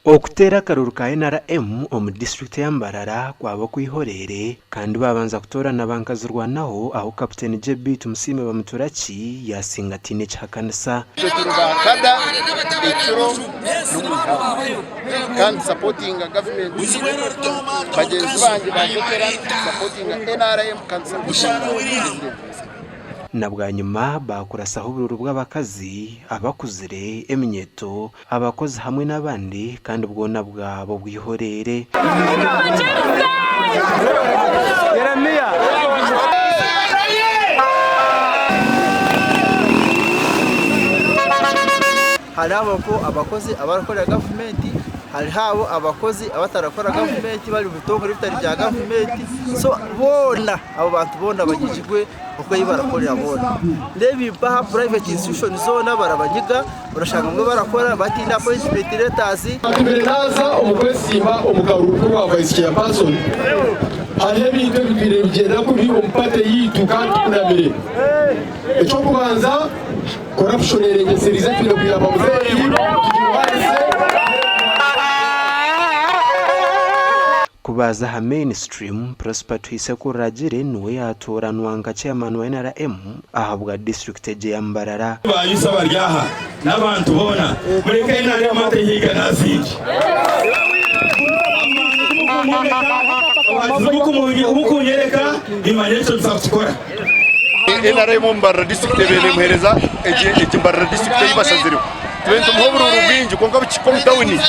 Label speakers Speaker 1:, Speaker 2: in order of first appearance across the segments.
Speaker 1: Okutera akaruru ka NRM omu district ya Mbarara kwaba kwihorere kandi babanza kutorana bankazirwanaho aho Captain JB Tumusime bamuturaki yasinga tine cyakanisa
Speaker 2: turubakada ikiro kandi supporting government bagenzi banje bakekera supporting NRM kandi supporting
Speaker 1: na bwa nyuma bakurasaho ubururu bw'abakazi abakuzire eminyeto abakozi hamwe n'abandi kandi ubwona bwabo bwihorere
Speaker 3: hari abakozi abakorera government hari habo abakozi abatarakora government bari bitongore bitari bya government so bona abo bantu bona bagijigwe uko yibarakorera bona ndebi ba private institution zona barabanyiga urashanga mwe barakora batinda appointment letters
Speaker 4: biraza umukwesima umukaruko wa vice chairperson hari ibintu bibiri bigenda kuri umpate yitu kandi kunamire echo kubanza corruption erengeseriza pino kuya bamuzeyi
Speaker 1: kubaza ha mainstream Prosper Twisekuragire niwe yatoranwa nka chairman wa NRM ahabwa district ya Mbarara
Speaker 5: bayisa baryaha n'abantu bona mureke NRM atehiga nasiki umukunyereka imanyeto tuzakora
Speaker 2: NRM Mbarara district bene muhereza Mbarara district yibasaziriwe twento muhoburu rubinji konga bichikom tawuni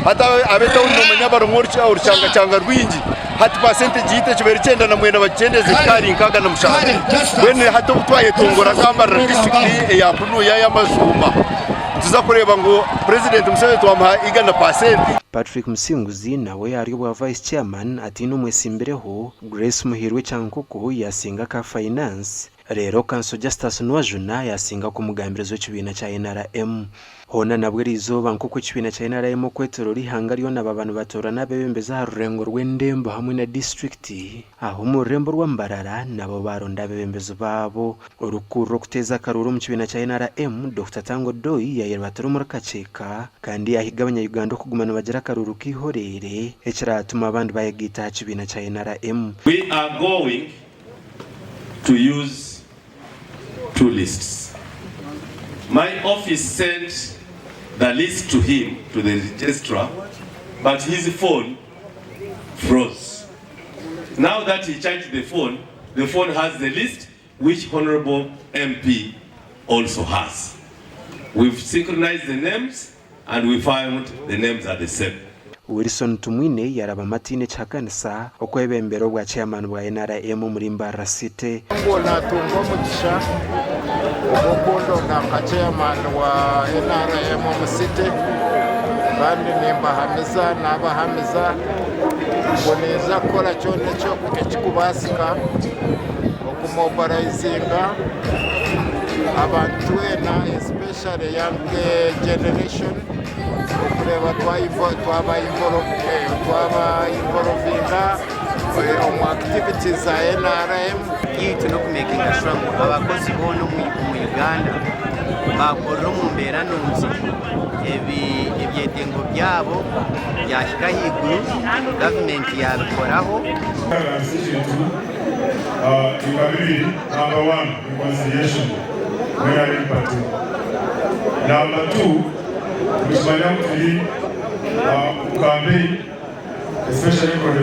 Speaker 2: hata abetawuni nomanyabaro ngorcha uruchanga changa rwinji hati percentage yite chiberi chenda na mwena bachendeze kari nkaga na mushahara bene hata utwaye tongora Mbarara district ya punu ya mazuma tuzakureba ngo president Museveni twamuha igana percent.
Speaker 1: Patrick Musinguzi nawe yari wa vice chairman ati numwesimbereho Grace Muhirwe cyankoko yasinga ka finance rero Kanso Justus Nwajuna yasinga ku mugambirizo cy'ibina cya NRM hona nabwo rizoba nk'uko cy'ibina cya NRM kwetero rihanga ryo n'abantu batorana bebembeza harurengo rw'endembo hamwe na district aho mu rembo rwa Mbarara nabo baronda bebembezo babo urukuro kuteza karuru mu cy'ibina cya NRM Dr. Tango Doi yayirbatero muri kaceka kandi yahigabanya Uganda kugumana bagera karuru kihorere ekiratuma abandi bayagita cy'ibina cya NRM.
Speaker 5: We are going to use two lists. My office sent the list to him, to the registrar, but his phone froze. Now that he charged the phone has the list which Honorable MP also has. We've synchronized the names and we found the names are the same.
Speaker 1: Wilson Tumwine yaraba matine cyakanisa uko ebembero bwa chairman bwa NRM muri Mbarara City
Speaker 2: mbona tungo mugisha ubukondo nka chairman wa NRM mu City kandi nimbahamiza nabahamiza boneza kora cyone cyo kukikubasika okumobilizinga abantu na especially young generation ukureba twaba involvinga mu activities za NRM
Speaker 3: yitu no kumekinga sure abakozi bono mu Uganda bakorera mu mbera nunzi ebyetengo byabo byashika higuru government yabikoraho
Speaker 6: number 1 reconciliation number 2 kusimamia mtuli campaign especially for the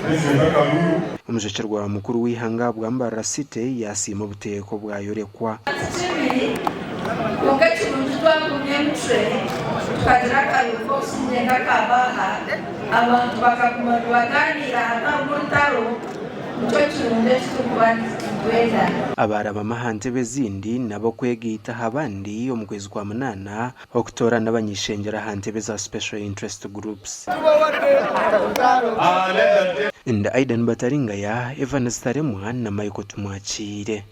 Speaker 6: president Karuru
Speaker 1: umujecerwa mukuru w'ihanga bwa Mbarara City yasima buteko bwayorekwa
Speaker 7: wakati mtutwa kunyemtre tukadira karuko sinyenga kabaha abantu bakakumanwa ganira hatamuntaro
Speaker 1: abaraba mahante bezindi nabo kwegita habandi omkwezi kwa munana okutora n'abanyishengera hante beza special interest groups Aidan Bataringa ya Evan Staremwa na Michael Tumwachire.